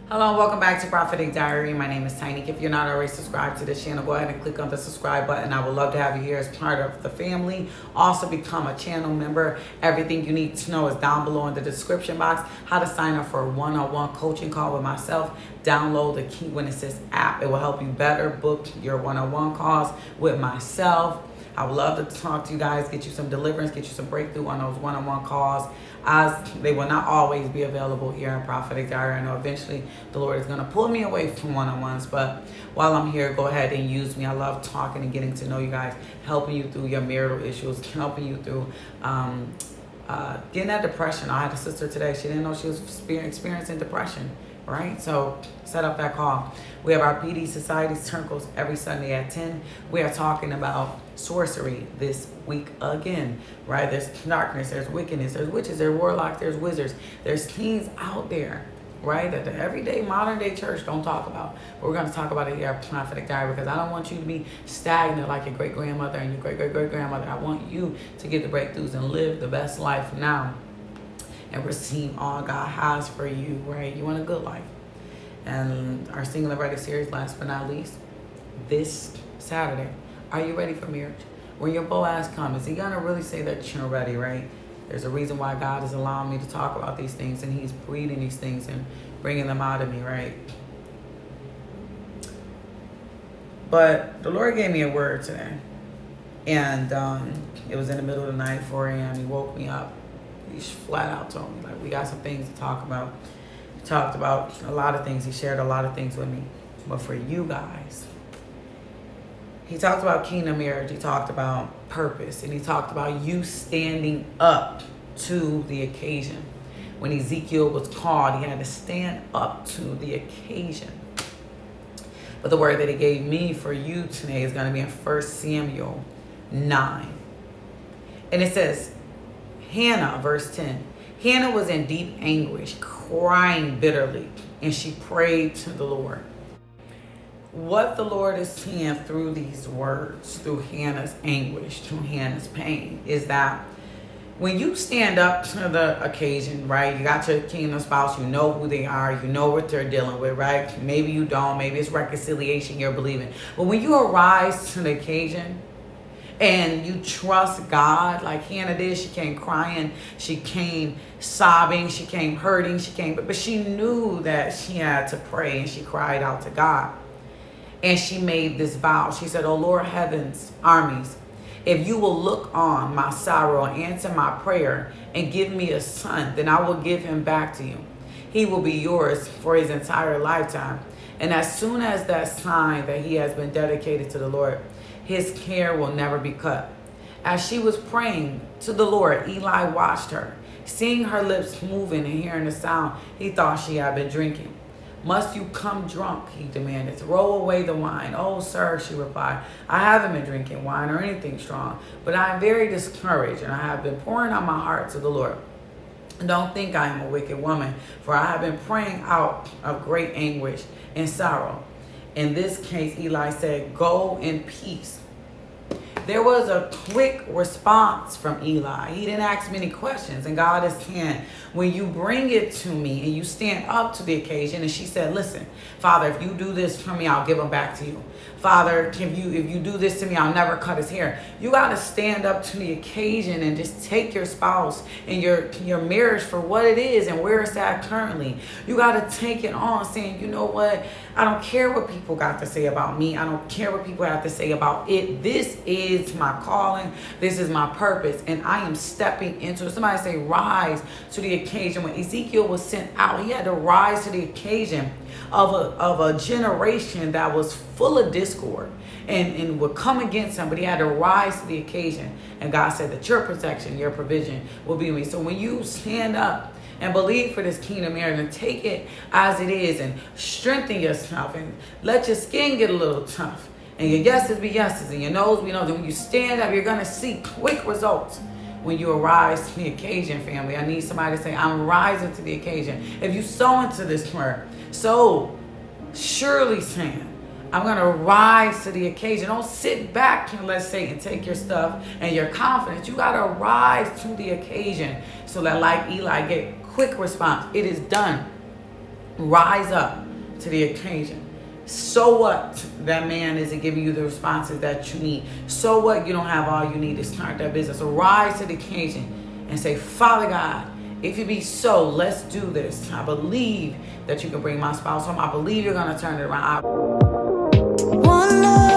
Hello and welcome back to Prophetic Diary. My name is Tiny. If you're not already subscribed to this channel, go ahead and click on the subscribe button. I would love to have you here as part of the family. Also become a channel member. Everything you need to know is down below in the description box. How to sign up for a one-on-one coaching call with myself. Download the Key Witnesses app. It will help you better book your one-on-one calls with myself. I would love to talk to you guys, get you some deliverance, get you some breakthrough on those one-on-one calls, as they will not always be available here in Prophetic Diary. I know eventually the Lord is going to pull me away from one-on-ones, but while I'm here, go ahead and use me. I love talking and getting to know you guys, helping you through your marital issues, helping you through getting that depression. I had a sister today. She didn't know she was experiencing depression, right? So set up that call. We have our PD Society circles every Sunday at 10. We are talking about sorcery this week again, right? There's darkness, there's wickedness, there's witches, there's warlocks, there's wizards, there's things out there, right, that the everyday modern day church don't talk about. But we're going to talk about it here at Prophetic Diary, because I don't want you to be stagnant like your great grandmother and your great great great grandmother. I want you to get the breakthroughs and live the best life now and receive all God has for you, right? You want a good life. And our Single and Ready series, last but not least, this Saturday. Are you ready for marriage? When your Boaz comes, is he going to really say that you're ready, right? There's a reason why God is allowing me to talk about these things, and he's breeding these things and bringing them out of me, right? But the Lord gave me a word today. And it was in the middle of the night, 4 a.m. He woke me up. He flat out told me, like, we got some things to talk about. He talked about a lot of things. He shared a lot of things with me. But for you guys, he talked about kingdom marriage. He talked about purpose. And he talked about you standing up to the occasion. When Ezekiel was called, he had to stand up to the occasion. But the word that he gave me for you today is going to be in 1 Samuel 9. And it says, Hannah, verse 10. Hannah was in deep anguish, crying bitterly, and she prayed to the Lord. What the Lord is saying through these words, through Hannah's anguish, through Hannah's pain, is that when you stand up to the occasion, right, you got your kingdom spouse, you know who they are, you know what they're dealing with, right? Maybe you don't, maybe it's reconciliation you're believing. But when you arise to the occasion and you trust God, like Hannah did, she came crying, she came sobbing, she came hurting, but she knew that she had to pray, and she cried out to God. And she made this vow. She said, "Oh Lord, heaven's armies, if you will look on my sorrow and answer my prayer and give me a son, then I will give him back to you. He will be yours for his entire lifetime. And as soon as that sign that he has been dedicated to the Lord, his hair will never be cut." As she was praying to the Lord, Eli watched her. Seeing her lips moving and hearing the sound, he thought she had been drinking. "Must you come drunk?" he demanded. "Throw away the wine." "Oh, sir," she replied, "I haven't been drinking wine or anything strong, but I am very discouraged, and I have been pouring out my heart to the Lord. Don't think I am a wicked woman, for I have been praying out of great anguish and sorrow." In this case, Eli said, "Go in peace." There was a quick response from Eli. He didn't ask many questions. And God is saying, when you bring it to me and you stand up to the occasion, and she said, "Listen, Father, if you do this for me, I'll give him back to you. Father, if you do this to me, I'll never cut his hair." You got to stand up to the occasion and just take your spouse and your marriage for what it is and where it's at currently. You got to take it on, saying, "You know what? I don't care what people got to say about me. I don't care what people have to say about it. This is my calling. This is my purpose. And I am stepping into it." Somebody say, rise to the occasion. When Ezekiel was sent out, he had to rise to the occasion of a generation that was full of discord and would come against him, but he had to rise to the occasion. And God said that your protection, your provision will be with me. So when you stand up and believe for this kingdom marriage and take it as it is and strengthen yourself and let your skin get a little tough and your yeses be yeses and your no's be no's, and when you stand up, you're going to see quick results when you arise to the occasion, family. I need somebody to say, "I'm rising to the occasion." If you sow into this word, so surely saying, "I'm going to rise to the occasion." Don't sit back and let Satan take your stuff and your confidence. You got to rise to the occasion so that, like Eli, get quick response. It is done. Rise up to the occasion. So what that man isn't giving you the responses that you need. So what you don't have all you need to start that business. So rise to the occasion and say, Father God, if it be so, let's do this. I believe that you can bring my spouse home. I believe you're going to turn it around. One love.